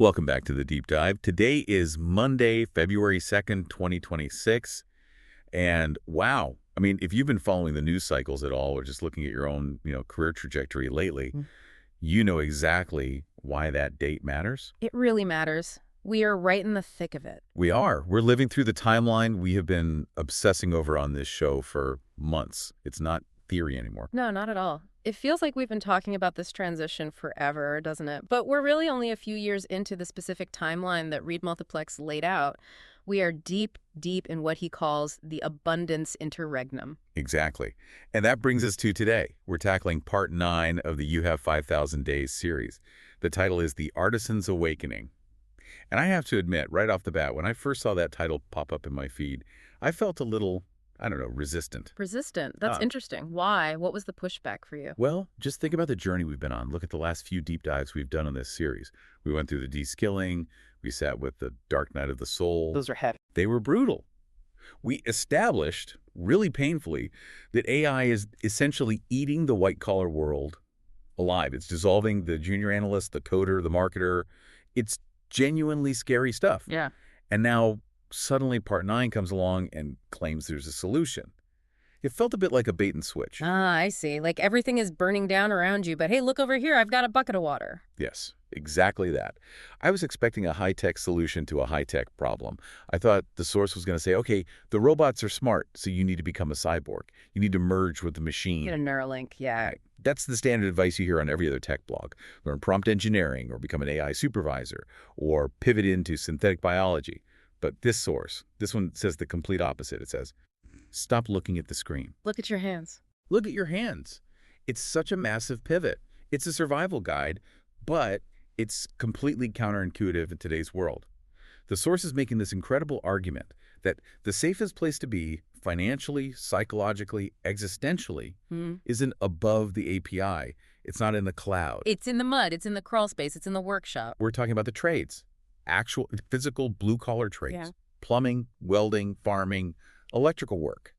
Welcome back to the Deep Dive. Today is Monday, February 2nd, 2026. And wow, I mean, if you've been following the news cycles at all or just looking at your own, career trajectory lately, you know exactly why that date matters. It really matters. We are right in the thick of it. We are. We're living through the timeline we have been obsessing over on this show for months. It's not theory anymore. No, not at all. It feels like we've been talking about this transition forever, doesn't it? But we're really only a few years into the specific timeline that Reed Multiplex laid out. We are deep, deep in what he calls the Abundance Interregnum. Exactly. And that brings us to today. We're tackling part 9 of the You Have 5,000 Days series. The title is The Artisan's Awakening. And I have to admit, right off the bat, when I first saw that title pop up in my feed, I felt a little, resistant. Resistant? That's interesting. Why? What was the pushback for you? Well, just think about the journey we've been on. Look at the last few deep dives we've done on this series. We went through the de-skilling. We sat with the dark night of the soul. Those are heavy. They were brutal. We established, really painfully, that AI is essentially eating the white-collar world alive. It's dissolving the junior analyst, the coder, the marketer. It's genuinely scary stuff. Yeah. And now, suddenly, part 9 comes along and claims there's a solution. It felt a bit like a bait and switch. Ah, I see. Like everything is burning down around you, but hey, look over here, I've got a bucket of water. Yes, exactly that. I was expecting a high-tech solution to a high-tech problem. I thought the source was going to say, okay, the robots are smart, so you need to become a cyborg. You need to merge with the machine. Get a Neuralink, yeah. That's the standard advice you hear on every other tech blog. Learn prompt engineering or become an AI supervisor or pivot into synthetic biology. But this source, this one says the complete opposite. It says, stop looking at the screen. Look at your hands. Look at your hands. It's such a massive pivot. It's a survival guide, but it's completely counterintuitive in today's world. The source is making this incredible argument that the safest place to be financially, psychologically, existentially isn't above the API. It's not in the cloud. It's in the mud. It's in the crawl space. It's in the workshop. We're talking about the trades, actual physical blue-collar trades, Yeah. plumbing, welding, farming, electrical work.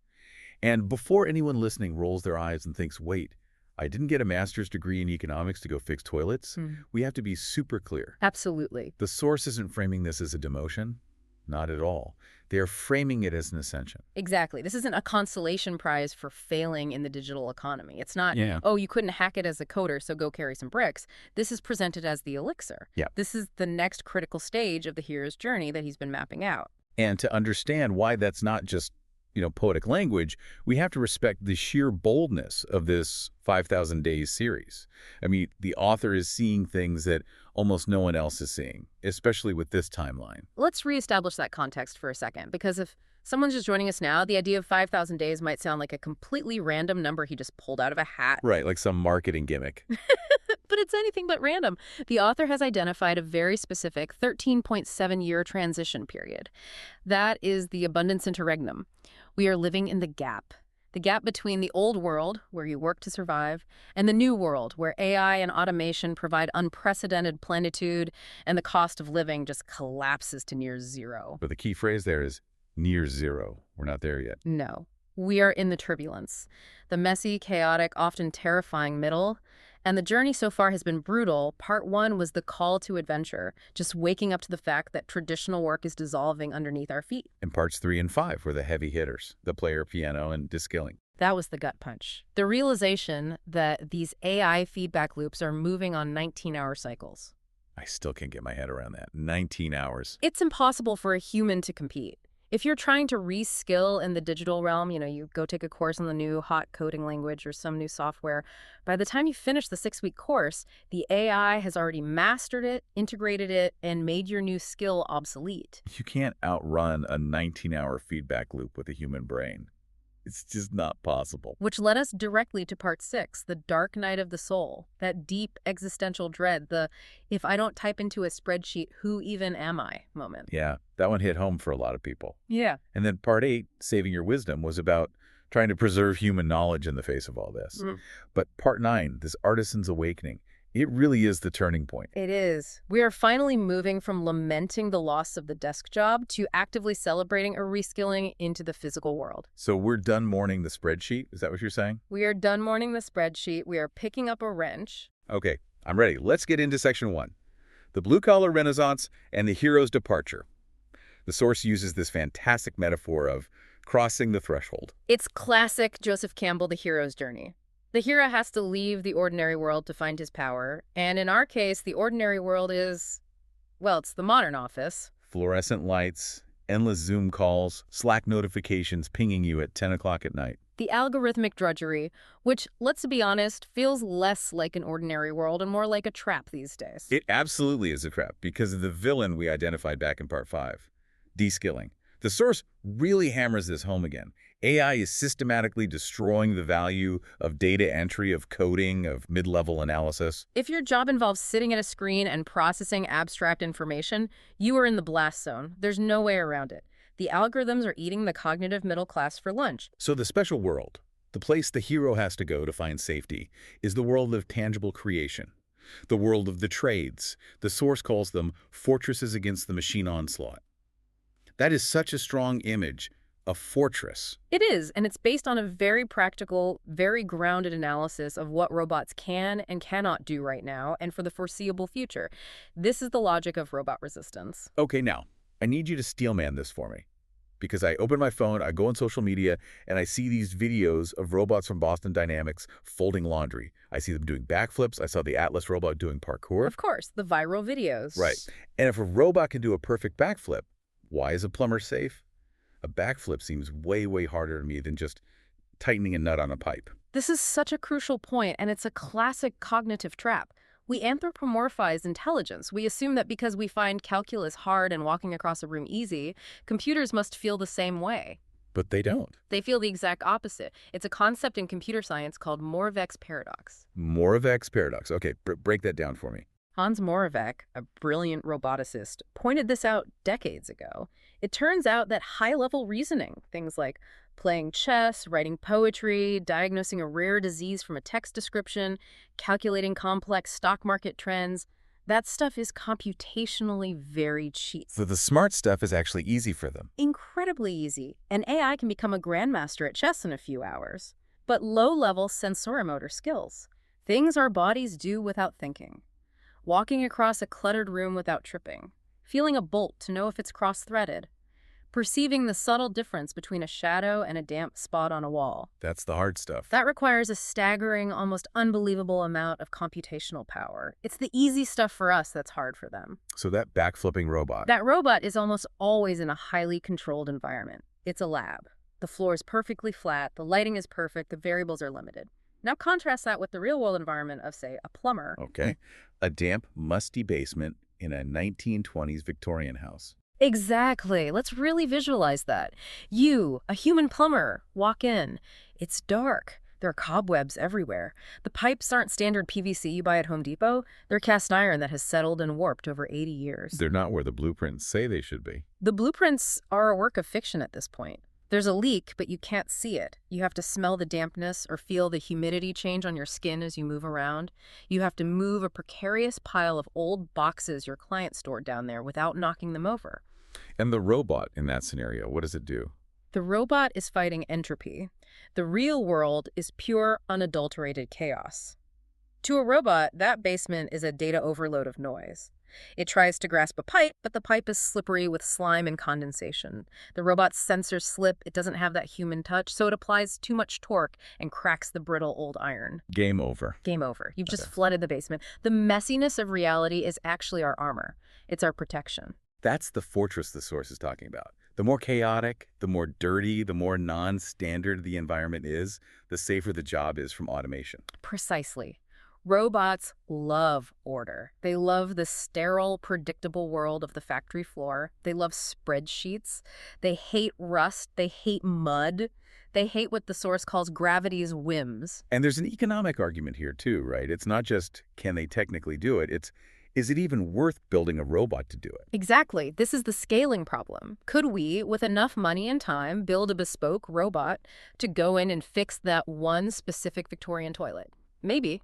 And before anyone listening rolls their eyes and thinks, wait, I didn't get a master's degree in economics to go fix toilets, we have to be super clear. Absolutely. The source isn't framing this as a demotion. Not at all. They are framing it as an ascension. Exactly. This isn't a consolation prize for failing in the digital economy. It's not, oh, you couldn't hack it as a coder, so go carry some bricks. This is presented as the elixir. Yeah. This is the next critical stage of the hero's journey that he's been mapping out. And to understand why that's not just, poetic language, we have to respect the sheer boldness of this 5,000 Days series. I mean, the author is seeing things that almost no one else is seeing, especially with this timeline. Let's reestablish that context for a second, because if someone's just joining us now, the idea of 5,000 days might sound like a completely random number he just pulled out of a hat. Right, like some marketing gimmick. But it's anything but random. The author has identified a very specific 13.7-year transition period. That is the Abundance Interregnum. We are living in the gap between the old world, where you work to survive, and the new world, where AI and automation provide unprecedented plenitude, and the cost of living just collapses to near zero. But the key phrase there is near zero. We're not there yet. No. We are in the turbulence, the messy, chaotic, often terrifying middle. And the journey so far has been brutal. Part 1 was the call to adventure, just waking up to the fact that traditional work is dissolving underneath our feet. And parts 3 and 5 were the heavy hitters, the player piano and de-skilling. That was the gut punch. The realization that these AI feedback loops are moving on 19-hour cycles. I still can't get my head around that. 19 hours. It's impossible for a human to compete. If you're trying to re-skill in the digital realm, you go take a course on the new hot coding language or some new software, by the time you finish the 6-week course, the AI has already mastered it, integrated it, and made your new skill obsolete. You can't outrun a 19-hour feedback loop with a human brain. It's just not possible. Which led us directly to part 6, the dark night of the soul, that deep existential dread, the if I don't type into a spreadsheet, who even am I moment. Yeah, that one hit home for a lot of people. Yeah. And then part 8, saving your wisdom, was about trying to preserve human knowledge in the face of all this. But part 9, this artisan's awakening, it really is the turning point. It is. We are finally moving from lamenting the loss of the desk job to actively celebrating a reskilling into the physical world. So we're done mourning the spreadsheet? Is that what you're saying? We are done mourning the spreadsheet. We are picking up a wrench. Okay, I'm ready. Let's get into section 1. the blue-collar renaissance and the hero's departure. The source uses this fantastic metaphor of crossing the threshold. It's classic Joseph Campbell, the hero's journey. The hero has to leave the ordinary world to find his power, and in our case, the ordinary world is, well, it's the modern office. Fluorescent lights, endless Zoom calls, Slack notifications pinging you at 10 o'clock at night. The algorithmic drudgery, which, let's be honest, feels less like an ordinary world and more like a trap these days. It absolutely is a trap because of the villain we identified back in Part 5, de-skilling. The source really hammers this home again. AI is systematically destroying the value of data entry, of coding, of mid-level analysis. If your job involves sitting at a screen and processing abstract information, you are in the blast zone. There's no way around it. The algorithms are eating the cognitive middle class for lunch. So the special world, the place the hero has to go to find safety, is the world of tangible creation, the world of the trades. The source calls them fortresses against the machine onslaught. That is such a strong image, a fortress. It is, and it's based on a very practical, very grounded analysis of what robots can and cannot do right now and for the foreseeable future. This is the logic of robot resistance. Okay, now, I need you to steelman this for me. Because I open my phone, I go on social media, and I see these videos of robots from Boston Dynamics folding laundry. I see them doing backflips. I saw the Atlas robot doing parkour. Of course, the viral videos. Right. And if a robot can do a perfect backflip, why is a plumber safe? A backflip seems way, way harder to me than just tightening a nut on a pipe. This is such a crucial point, and it's a classic cognitive trap. We anthropomorphize intelligence. We assume that because we find calculus hard and walking across a room easy, computers must feel the same way. But they don't. They feel the exact opposite. It's a concept in computer science called Moravec's paradox. Moravec's paradox. Okay, break that down for me. Hans Moravec, a brilliant roboticist, pointed this out decades ago. It turns out that high-level reasoning, things like playing chess, writing poetry, diagnosing a rare disease from a text description, calculating complex stock market trends, that stuff is computationally very cheap. So the smart stuff is actually easy for them. Incredibly easy. And AI can become a grandmaster at chess in a few hours. But low-level sensoromotor skills, things our bodies do without thinking. Walking across a cluttered room without tripping, feeling a bolt to know if it's cross-threaded, perceiving the subtle difference between a shadow and a damp spot on a wall. That's the hard stuff. That requires a staggering, almost unbelievable amount of computational power. It's the easy stuff for us that's hard for them. So that backflipping robot. That robot is almost always in a highly controlled environment. It's a lab. The floor is perfectly flat, the lighting is perfect, the variables are limited. Now contrast that with the real-world environment of, say, a plumber. Okay. A damp, musty basement in a 1920s Victorian house. Exactly. Let's really visualize that. You, a human plumber, walk in. It's dark. There are cobwebs everywhere. The pipes aren't standard PVC you buy at Home Depot. They're cast iron that has settled and warped over 80 years. They're not where the blueprints say they should be. The blueprints are a work of fiction at this point. There's a leak, but you can't see it. You have to smell the dampness or feel the humidity change on your skin as you move around. You have to move a precarious pile of old boxes your client stored down there without knocking them over. And the robot in that scenario, what does it do? The robot is fighting entropy. The real world is pure, unadulterated chaos. To a robot, that basement is a data overload of noise. It tries to grasp a pipe, but the pipe is slippery with slime and condensation. The robot's sensors slip, it doesn't have that human touch, so it applies too much torque and cracks the brittle old iron. Game over. Game over. You've just flooded the basement. The messiness of reality is actually our armor. It's our protection. That's the fortress the source is talking about. The more chaotic, the more dirty, the more non-standard the environment is, the safer the job is from automation. Precisely. Robots love order. They love the sterile, predictable world of the factory floor. They love spreadsheets. They hate rust. They hate mud. They hate what the source calls gravity's whims. And there's an economic argument here too, right? It's not just, can they technically do it? It's, is it even worth building a robot to do it? Exactly. This is the scaling problem. Could we, with enough money and time, build a bespoke robot to go in and fix that one specific Victorian toilet? Maybe.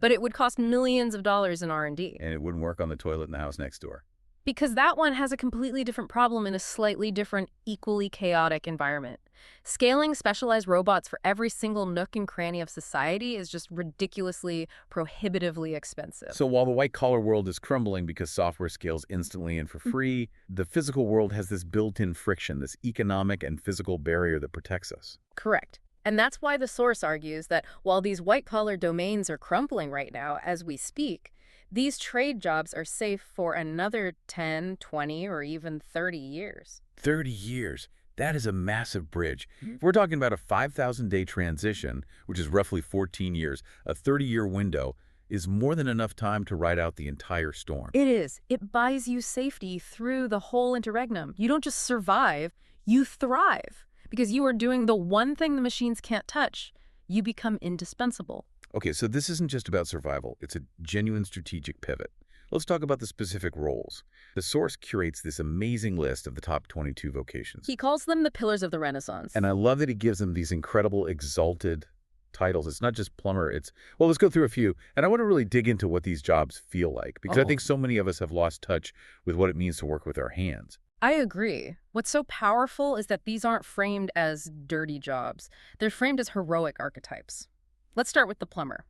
But it would cost millions of dollars in R&D. And it wouldn't work on the toilet in the house next door. Because that one has a completely different problem in a slightly different, equally chaotic environment. Scaling specialized robots for every single nook and cranny of society is just ridiculously, prohibitively expensive. So while the white-collar world is crumbling because software scales instantly and for free, the physical world has this built-in friction, this economic and physical barrier that protects us. Correct. And that's why the source argues that while these white-collar domains are crumbling right now as we speak, these trade jobs are safe for another 10, 20, or even 30 years. 30 years. That is a massive bridge. If we're talking about a 5,000-day transition, which is roughly 14 years, a 30-year window is more than enough time to ride out the entire storm. It is. It buys you safety through the whole interregnum. You don't just survive, you thrive. Because you are doing the one thing the machines can't touch. You become indispensable. Okay, so this isn't just about survival. It's a genuine strategic pivot. Let's talk about the specific roles. The source curates this amazing list of the top 22 vocations. He calls them the pillars of the Renaissance. And I love that he gives them these incredible exalted titles. It's not just plumber, well, let's go through a few. And I want to really dig into what these jobs feel like, because I think so many of us have lost touch with what it means to work with our hands. I agree. What's so powerful is that these aren't framed as dirty jobs. They're framed as heroic archetypes. Let's start with the plumber.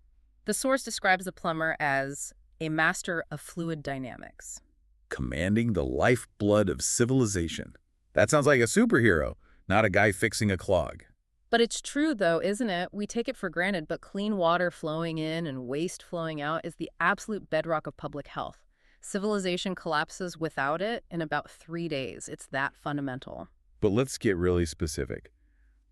The source describes the plumber as a master of fluid dynamics. Commanding the lifeblood of civilization. That sounds like a superhero, not a guy fixing a clog. But it's true, though, isn't it? We take it for granted, but clean water flowing in and waste flowing out is the absolute bedrock of public health. Civilization collapses without it in about 3 days. It's that fundamental. But let's get really specific.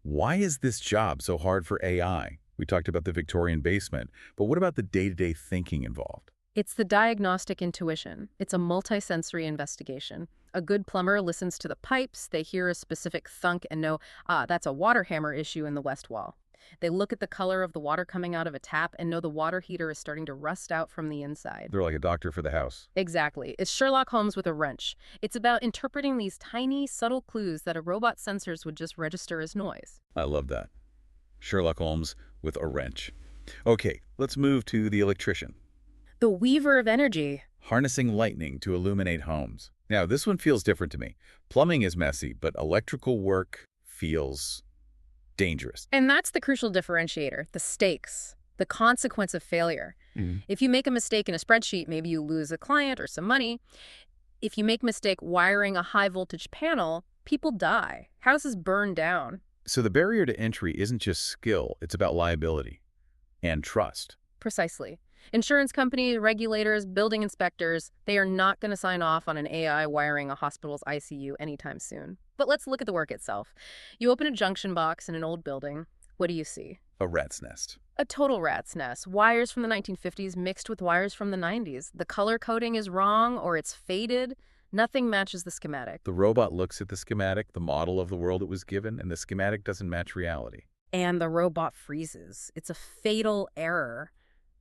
Why is this job so hard for AI? We talked about the Victorian basement, but what about the day-to-day thinking involved? It's the diagnostic intuition. It's a multisensory investigation. A good plumber listens to the pipes, they hear a specific thunk and know, that's a water hammer issue in the west wall. They look at the color of the water coming out of a tap and know the water heater is starting to rust out from the inside. They're like a doctor for the house. Exactly. It's Sherlock Holmes with a wrench. It's about interpreting these tiny, subtle clues that a robot's sensors would just register as noise. I love that. Sherlock Holmes with a wrench. Okay, let's move to the electrician. The weaver of energy. Harnessing lightning to illuminate homes. Now, this one feels different to me. Plumbing is messy, but electrical work feels dangerous. And that's the crucial differentiator, the stakes, the consequence of failure. If you make a mistake in a spreadsheet, maybe you lose a client or some money. If you make a mistake wiring a high-voltage panel, people die. Houses burn down. So the barrier to entry isn't just skill, it's about liability and trust. Precisely. Insurance companies, regulators, building inspectors, they are not going to sign off on an AI wiring a hospital's ICU anytime soon. But let's look at the work itself. You open a junction box in an old building. What do you see? A rat's nest. A total rat's nest. Wires from the 1950s mixed with wires from the 90s. The color coding is wrong or it's faded. Nothing matches the schematic. The robot looks at the schematic, the model of the world it was given, and the schematic doesn't match reality. And the robot freezes. It's a fatal error.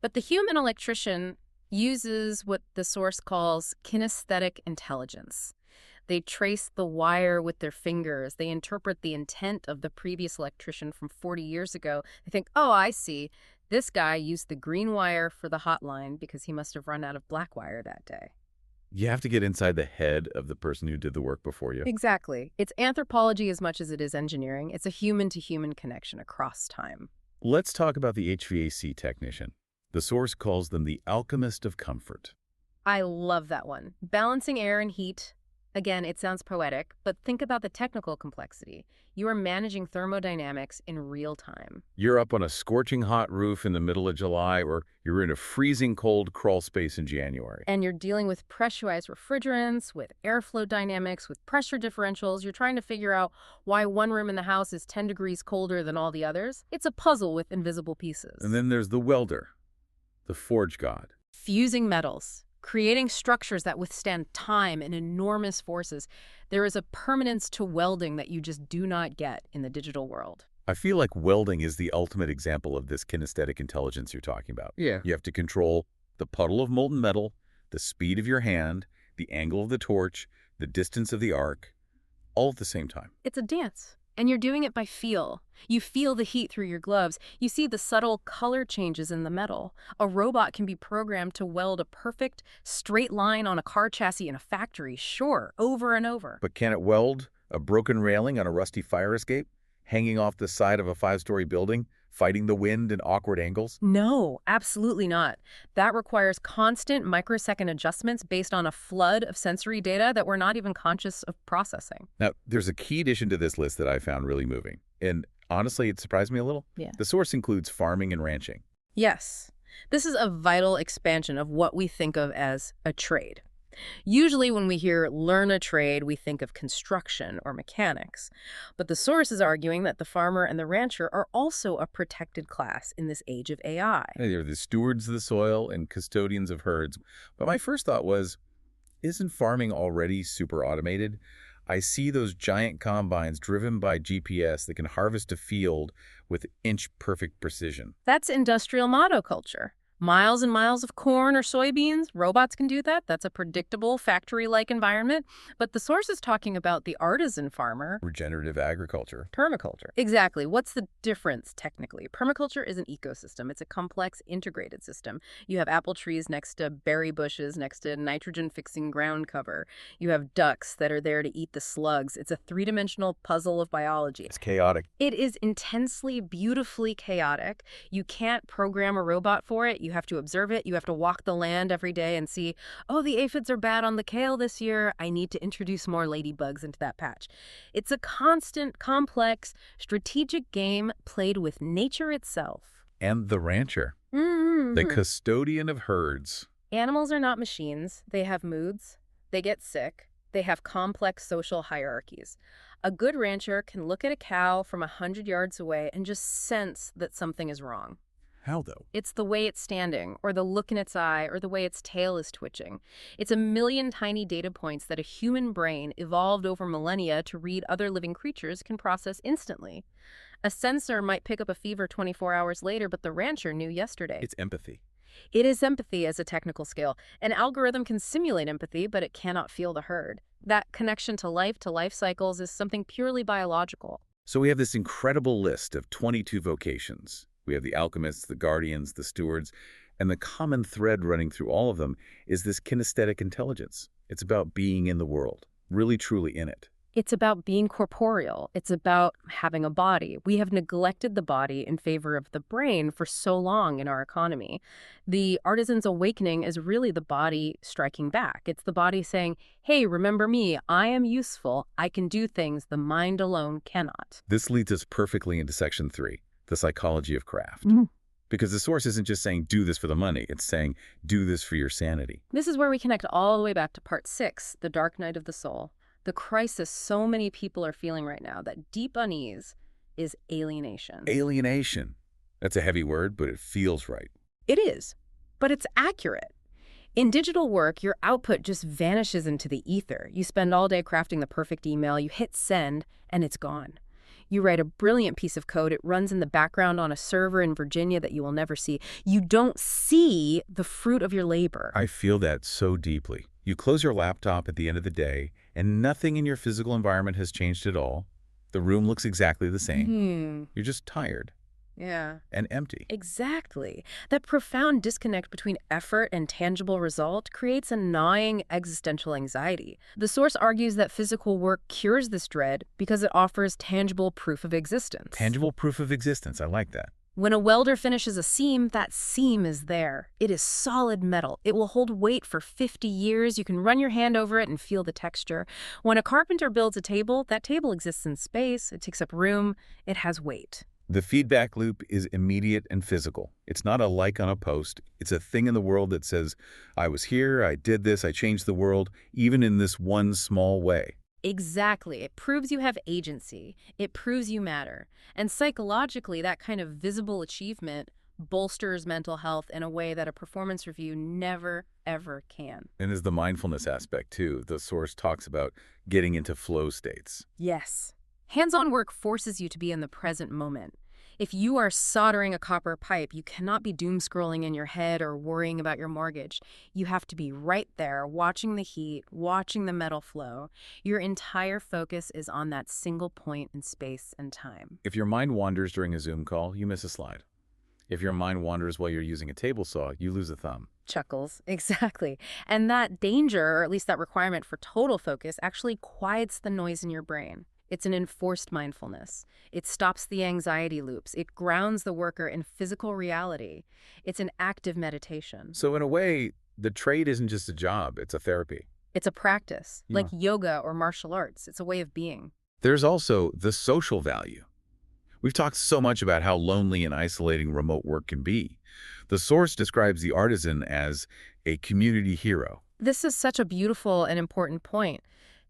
But the human electrician uses what the source calls kinesthetic intelligence. They trace the wire with their fingers. They interpret the intent of the previous electrician from 40 years ago. They think, oh, I see. This guy used the green wire for the hotline because he must have run out of black wire that day. You have to get inside the head of the person who did the work before you. Exactly. It's anthropology as much as it is engineering. It's a human-to-human connection across time. Let's talk about the HVAC technician. The source calls them the alchemist of comfort. I love that one. Balancing air and heat. Again, it sounds poetic, but think about the technical complexity. You are managing thermodynamics in real time. You're up on a scorching hot roof in the middle of July, or you're in a freezing cold crawl space in January. And you're dealing with pressurized refrigerants, with airflow dynamics, with pressure differentials. You're trying to figure out why one room in the house is 10 degrees colder than all the others. It's a puzzle with invisible pieces. And then there's the welder, the forge god. Fusing metals. Creating structures that withstand time and enormous forces. There is a permanence to welding that you just do not get in the digital world. I feel like welding is the ultimate example of this kinesthetic intelligence you're talking about. Yeah. You have to control the puddle of molten metal, the speed of your hand, the angle of the torch, the distance of the arc, all at the same time. It's a dance. And you're doing it by feel. You feel the heat through your gloves. You see the subtle color changes in the metal. A robot can be programmed to weld a perfect straight line on a car chassis in a factory, sure, over and over. But can it weld a broken railing on a rusty fire escape? hanging off the side of a 5-story building, fighting the wind in awkward angles? No, absolutely not. That requires constant microsecond adjustments based on a flood of sensory data that we're not even conscious of processing. Now, there's a key addition to this list that I found really moving. And honestly, it surprised me a little. Yeah. The source includes farming and ranching. Yes, this is a vital expansion of what we think of as a trade. Usually when we hear learn a trade, we think of construction or mechanics. But the source is arguing that the farmer and the rancher are also a protected class in this age of AI. They're the stewards of the soil and custodians of herds. But my first thought was, isn't farming already super automated? I see those giant combines driven by GPS that can harvest a field with inch-perfect precision. That's industrial monoculture. Miles and miles of corn or soybeans, robots can do that. That's a predictable factory-like environment. But the source is talking about the artisan farmer. Regenerative agriculture. Permaculture. Exactly. What's the difference technically? Permaculture is an ecosystem. It's a complex, integrated system. You have apple trees next to berry bushes, next to nitrogen-fixing ground cover. You have ducks that are there to eat the slugs. It's a three-dimensional puzzle of biology. It's chaotic. It is intensely, beautifully chaotic. You can't program a robot for it. You have to observe it. You have to walk the land every day and see, oh, the aphids are bad on the kale this year. I need to introduce more ladybugs into that patch. It's a constant, complex, strategic game played with nature itself. And the rancher. Mm-hmm. The custodian of herds. Animals are not machines. They have moods. They get sick. They have complex social hierarchies. A good rancher can look at a cow from 100 yards away and just sense that something is wrong. How, though? It's the way it's standing, or the look in its eye, or the way its tail is twitching. It's a million tiny data points that a human brain, evolved over millennia to read other living creatures, can process instantly. A sensor might pick up a fever 24 hours later, but the rancher knew yesterday. It's empathy. It is empathy as a technical skill. An algorithm can simulate empathy, but it cannot feel the herd. That connection to life cycles, is something purely biological. So we have this incredible list of 22 vocations. We have the alchemists, the guardians, the stewards, and the common thread running through all of them is this kinesthetic intelligence. It's about being in the world, really truly in it. It's about being corporeal. It's about having a body. We have neglected the body in favor of the brain for so long in our economy. The artisan's awakening is really the body striking back. It's the body saying, hey, remember me, I am useful. I can do things the mind alone cannot. This leads us perfectly into section 3. The psychology of craft. Because the source isn't just saying, do this for the money. It's saying, do this for your sanity. This is where we connect all the way back to part 6, the dark night of the soul. The crisis so many people are feeling right now, that deep unease, is alienation. Alienation. That's a heavy word, but it feels right. It is, but it's accurate. In digital work, your output just vanishes into the ether. You spend all day crafting the perfect email, you hit send, and it's gone. You write a brilliant piece of code. It runs in the background on a server in Virginia that you will never see. You don't see the fruit of your labor. I feel that so deeply. You close your laptop at the end of the day, and nothing in your physical environment has changed at all. The room looks exactly the same. You're just tired. Yeah. And empty. Exactly. That profound disconnect between effort and tangible result creates a gnawing existential anxiety. The source argues that physical work cures this dread because it offers tangible proof of existence. Tangible proof of existence. I like that. When a welder finishes a seam, that seam is there. It is solid metal. It will hold weight for 50 years. You can run your hand over it and feel the texture. When a carpenter builds a table, that table exists in space. It takes up room. It has weight. The feedback loop is immediate and physical. It's not a like on a post. It's a thing in the world that says, I was here, I did this, I changed the world, even in this one small way. Exactly. It proves you have agency. It proves you matter. And psychologically, that kind of visible achievement bolsters mental health in a way that a performance review never, ever can. And there's the mindfulness aspect, too. The source talks about getting into flow states. Yes. Hands-on work forces you to be in the present moment. If you are soldering a copper pipe, you cannot be doom-scrolling in your head or worrying about your mortgage. You have to be right there, watching the heat, watching the metal flow. Your entire focus is on that single point in space and time. If your mind wanders during a Zoom call, you miss a slide. If your mind wanders while you're using a table saw, you lose a thumb. Chuckles. Exactly. And that danger, or at least that requirement for total focus, actually quiets the noise in your brain. It's an enforced mindfulness. It stops the anxiety loops. It grounds the worker in physical reality. It's an active meditation. So in a way, the trade isn't just a job, it's a therapy. It's a practice, like Yeah. yoga or martial arts. It's a way of being. There's also the social value. We've talked so much about how lonely and isolating remote work can be. The source describes the artisan as a community hero. This is such a beautiful and important point.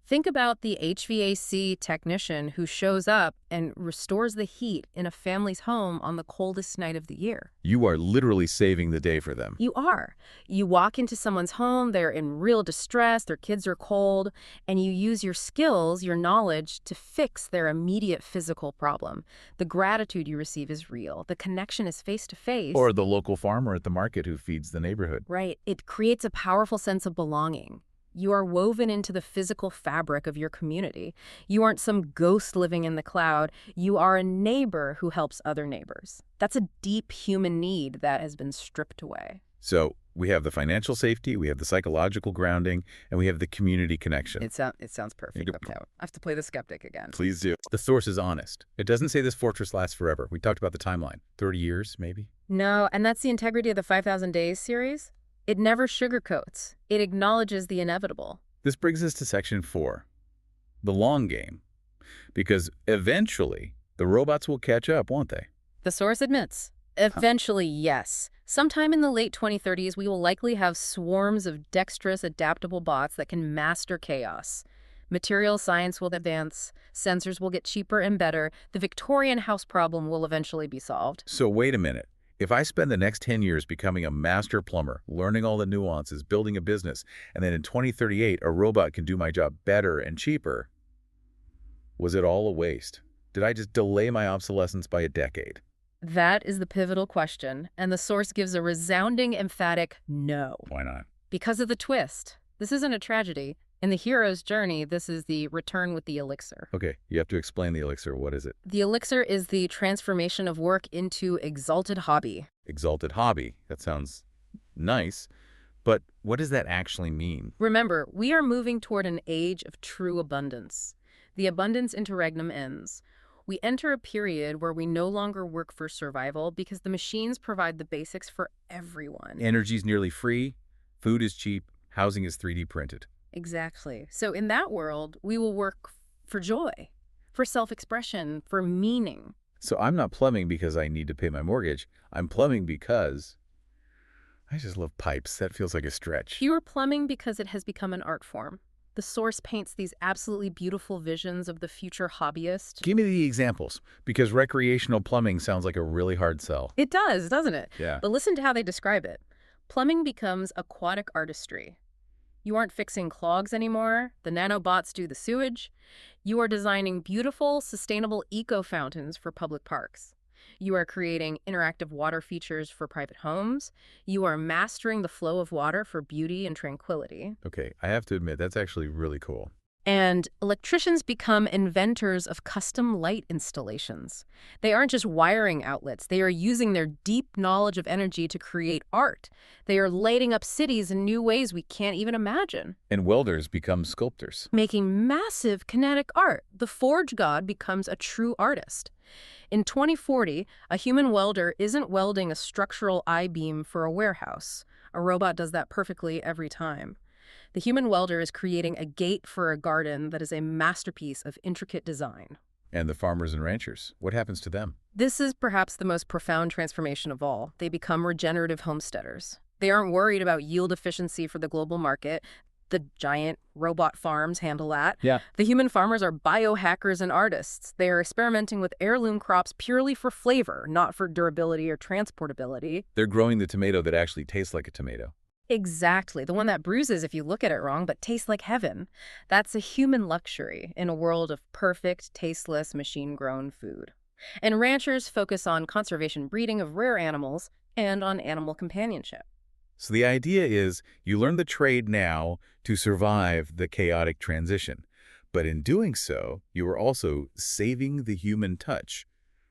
Think about the HVAC technician who shows up and restores the heat in a family's home on the coldest night of the year. You are literally saving the day for them. You are. You walk into someone's home, they're in real distress, their kids are cold, and you use your skills, your knowledge, to fix their immediate physical problem. The gratitude you receive is real. The connection is face-to-face. Or the local farmer at the market who feeds the neighborhood. Right. It creates a powerful sense of belonging. You are woven into the physical fabric of your community. You aren't some ghost living in the cloud. You are a neighbor who helps other neighbors. That's a deep human need that has been stripped away. So we have the financial safety, we have the psychological grounding, and we have the community connection. It sounds perfect. Okay, I have to play the skeptic again. Please do. The source is honest. It doesn't say this fortress lasts forever. We talked about the timeline. 30 years, maybe? No, and that's the integrity of the 5,000 Days series. It never sugarcoats. It acknowledges the inevitable. This brings us to section 4, the long game. Because eventually, the robots will catch up, won't they? The source admits. Eventually, yes. Sometime in the late 2030s, we will likely have swarms of dexterous, adaptable bots that can master chaos. Material science will advance, sensors will get cheaper and better, the Victorian house problem will eventually be solved. So wait a minute. If I spend the next 10 years becoming a master plumber, learning all the nuances, building a business, and then in 2038 a robot can do my job better and cheaper, was it all a waste? Did I just delay my obsolescence by a decade? That is the pivotal question, and the source gives a resounding, emphatic no. Why not? Because of the twist. This isn't a tragedy. In the hero's journey, this is the return with the elixir. Okay, you have to explain the elixir. What is it? The elixir is the transformation of work into exalted hobby. Exalted hobby. That sounds nice. But what does that actually mean? Remember, we are moving toward an age of true abundance. The Abundance Interregnum ends. We enter a period where we no longer work for survival because the machines provide the basics for everyone. Energy's nearly free, food is cheap, housing is 3D printed. Exactly. So in that world, we will work for joy, for self-expression, for meaning. So I'm not plumbing because I need to pay my mortgage. I'm plumbing because I just love pipes. That feels like a stretch. You are plumbing because it has become an art form. The source paints these absolutely beautiful visions of the future hobbyist. Give me the examples, because recreational plumbing sounds like a really hard sell. It does, doesn't it? Yeah. But listen to how they describe it. Plumbing becomes aquatic artistry. You aren't fixing clogs anymore. The nanobots do the sewage. You are designing beautiful, sustainable eco-fountains for public parks. You are creating interactive water features for private homes. You are mastering the flow of water for beauty and tranquility. Okay, I have to admit, that's actually really cool. And electricians become inventors of custom light installations. They aren't just wiring outlets. They are using their deep knowledge of energy to create art. They are lighting up cities in new ways we can't even imagine. And welders become sculptors. Making massive kinetic art. The forge god becomes a true artist. In 2040, a human welder isn't welding a structural I-beam for a warehouse. A robot does that perfectly every time. The human welder is creating a gate for a garden that is a masterpiece of intricate design. And the farmers and ranchers, what happens to them? This is perhaps the most profound transformation of all. They become regenerative homesteaders. They aren't worried about yield efficiency for the global market. The giant robot farms handle that. Yeah. The human farmers are biohackers and artists. They are experimenting with heirloom crops purely for flavor, not for durability or transportability. They're growing the tomato that actually tastes like a tomato. Exactly. The one that bruises if you look at it wrong, but tastes like heaven. That's a human luxury in a world of perfect, tasteless, machine-grown food. And ranchers focus on conservation breeding of rare animals and on animal companionship. So the idea is you learn the trade now to survive the chaotic transition. But in doing so, you are also saving the human touch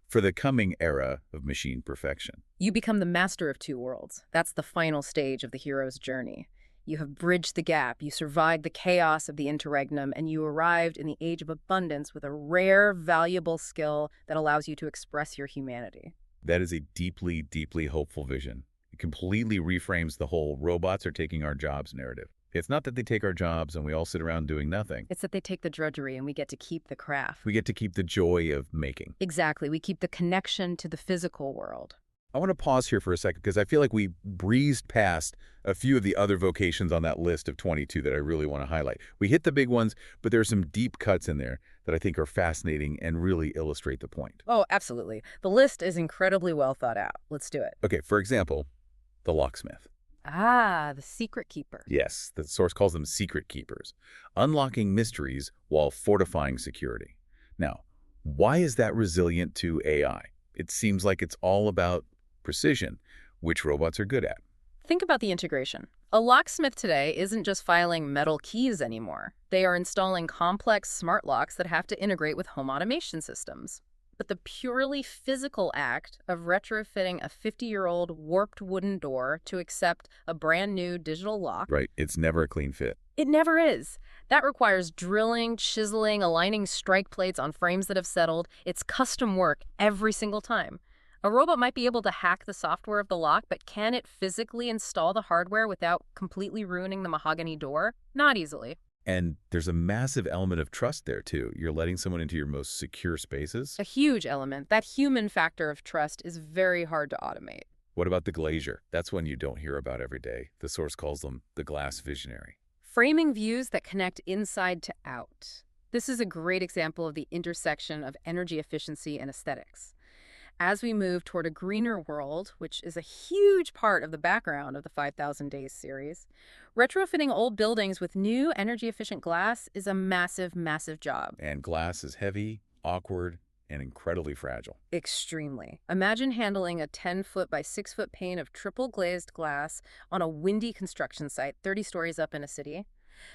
for the coming era of machine perfection. You become the master of two worlds. That's the final stage of the hero's journey. You have bridged the gap, you survived the chaos of the interregnum, and you arrived in the age of abundance with a rare, valuable skill that allows you to express your humanity. That is a deeply, deeply hopeful vision. It completely reframes the whole robots are taking our jobs narrative. It's not that they take our jobs and we all sit around doing nothing. It's that they take the drudgery and we get to keep the craft. We get to keep the joy of making. Exactly. We keep the connection to the physical world. I want to pause here for a second because I feel like we breezed past a few of the other vocations on that list of 22 that I really want to highlight. We hit the big ones, but there are some deep cuts in there that I think are fascinating and really illustrate the point. Oh, absolutely. The list is incredibly well thought out. Let's do it. Okay, for example, the locksmith. Ah, the secret keeper. Yes, the source calls them secret keepers, unlocking mysteries while fortifying security. Now, why is that resilient to AI? It seems like it's all about precision, which robots are good at. Think about the integration. A locksmith today isn't just filing metal keys anymore. They are installing complex smart locks that have to integrate with home automation systems. But the purely physical act of retrofitting a 50-year-old warped wooden door to accept a brand new digital lock, Right, it's never a clean fit. it never is. That requires drilling, chiseling, aligning strike plates on frames that have settled. It's custom work every single time. A robot might be able to hack the software of the lock, but can it physically install the hardware without completely ruining the mahogany door? Not easily. And there's a massive element of trust there, too. You're letting someone into your most secure spaces. A huge element. That human factor of trust is very hard to automate. What about the glazier? That's one you don't hear about every day. The source calls them the glass visionary. Framing views that connect inside to out. This is a great example of the intersection of energy efficiency and aesthetics. As we move toward a greener world, which is a huge part of the background of the 5,000 Days series, retrofitting old buildings with new energy-efficient glass is a massive, massive job. And glass is heavy, awkward, and incredibly fragile. Extremely. Imagine handling a 10-foot by 6-foot pane of triple glazed glass on a windy construction site 30 stories up in a city.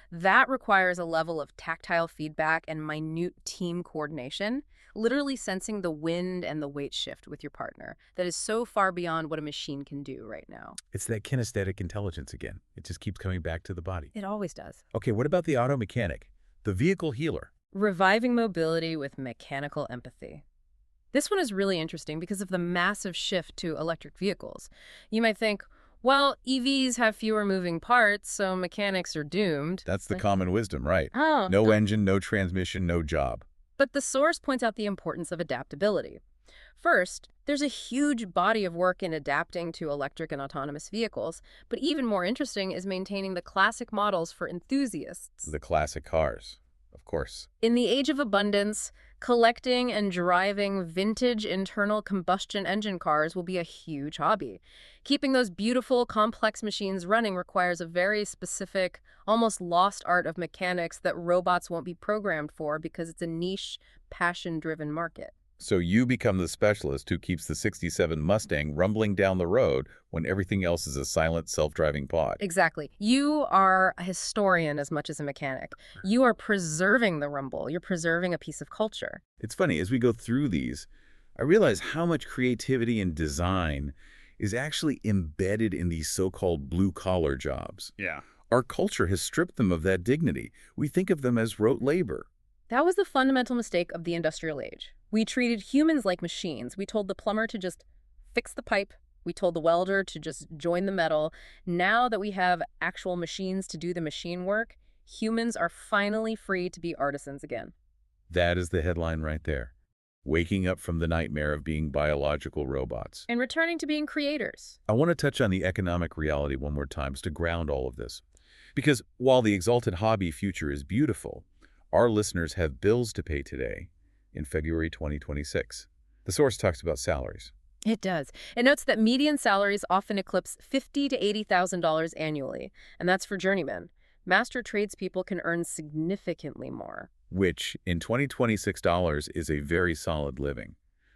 That requires a level of tactile feedback and minute team coordination, literally sensing the wind and the weight shift with your partner. That is so far beyond what a machine can do right now. It's that kinesthetic intelligence again. It just keeps coming back to the body. It always does. Okay, what about the auto mechanic? The vehicle healer. Reviving mobility with mechanical empathy. This one is really interesting because of the massive shift to electric vehicles. You might think, well, EVs have fewer moving parts, so mechanics are doomed. That's the common wisdom, right? Oh. No engine, no transmission, no job. But the source points out the importance of adaptability. First, there's a huge body of work in adapting to electric and autonomous vehicles, but even more interesting is maintaining the classic models for enthusiasts. The classic cars, of course. In the age of abundance, collecting and driving vintage internal combustion engine cars will be a huge hobby. Keeping those beautiful, complex machines running requires a very specific, almost lost art of mechanics that robots won't be programmed for because it's a niche, passion-driven market. So you become the specialist who keeps the '67 Mustang rumbling down the road when everything else is a silent, self-driving pod. Exactly. You are a historian as much as a mechanic. You are preserving the rumble. You're preserving a piece of culture. It's funny, as we go through these, I realize how much creativity and design is actually embedded in these so-called blue-collar jobs. Yeah. Our culture has stripped them of that dignity. We think of them as rote labor. That was the fundamental mistake of the industrial age. We treated humans like machines. We told the plumber to just fix the pipe. We told the welder to just join the metal. Now that we have actual machines to do the machine work, humans are finally free to be artisans again. That is the headline right there. Waking up from the nightmare of being biological robots. And returning to being creators. I want to touch on the economic reality one more time to ground all of this. Because while the exalted hobby future is beautiful, our listeners have bills to pay today in February 2026. The source talks about salaries. It does. It notes that median salaries often eclipse $50,000 to $80,000 annually, and that's for journeymen. Master tradespeople can earn significantly more. Which, in 2026 dollars, is a very solid living.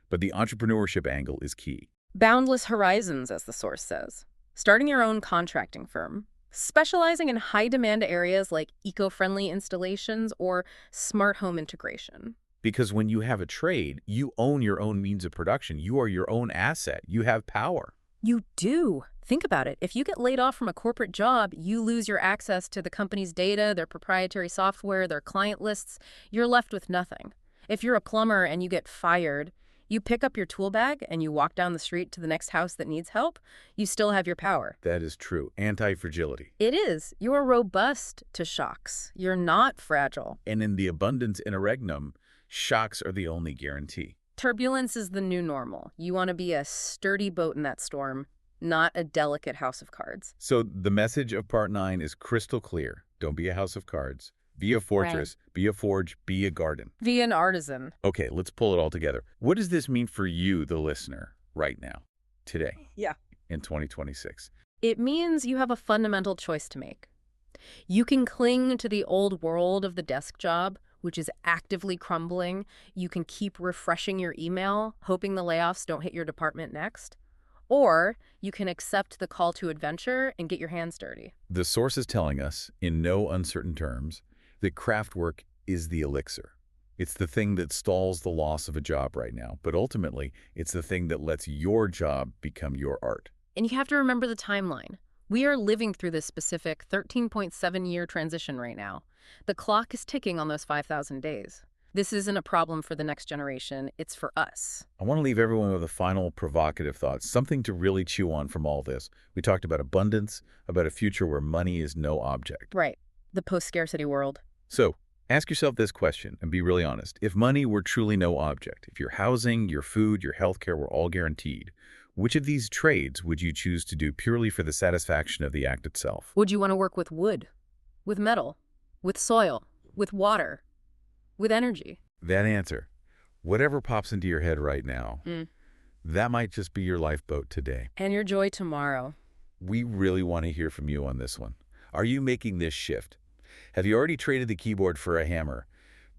But the entrepreneurship angle is key. Boundless horizons, as the source says. Starting your own contracting firm. Specializing in high-demand areas like eco-friendly installations or smart home integration. Because when you have a trade, you own your own means of production. You are your own asset. You have power. You do. Think about it. If you get laid off from a corporate job, you lose your access to the company's data, their proprietary software, their client lists. You're left with nothing. If you're a plumber and you get fired, you pick up your tool bag and you walk down the street to the next house that needs help, you still have your power. That is true. Anti-fragility. It is. You're robust to shocks. You're not fragile. And in the Abundance Interregnum, shocks are the only guarantee. Turbulence is the new normal. You want to be a sturdy boat in that storm, not a delicate house of cards. So the message of part 9 is crystal clear. Don't be a house of cards. Be a fortress, be a forge, be a garden. Be an artisan. Okay, let's pull it all together. What does this mean for you, the listener, right now, today, in 2026? It means you have a fundamental choice to make. You can cling to the old world of the desk job, which is actively crumbling. You can keep refreshing your email, hoping the layoffs don't hit your department next. Or you can accept the call to adventure and get your hands dirty. The source is telling us, in no uncertain terms, that craft work is the elixir. It's the thing that stalls the loss of a job right now, but ultimately, it's the thing that lets your job become your art. And you have to remember the timeline. We are living through this specific 13.7-year transition right now. The clock is ticking on those 5,000 days. This isn't a problem for the next generation, it's for us. I want to leave everyone with a final provocative thought, something to really chew on from all this. We talked about abundance, about a future where money is no object. Right. The post-scarcity world. So, ask yourself this question and be really honest. If money were truly no object, if your housing, your food, your healthcare were all guaranteed, which of these trades would you choose to do purely for the satisfaction of the act itself? Would you want to work with wood, with metal, with soil, with water, with energy? That answer, whatever pops into your head right now, that might just be your lifeboat today. And your joy tomorrow. We really want to hear from you on this one. Are you making this shift? Have you already traded the keyboard for a hammer?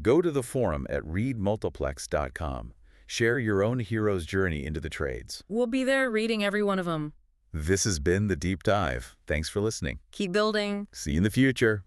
Go to the forum at readmultiplex.com. Share your own hero's journey into the trades. We'll be there reading every one of them. This has been The Deep Dive. Thanks for listening. Keep building. See you in the future.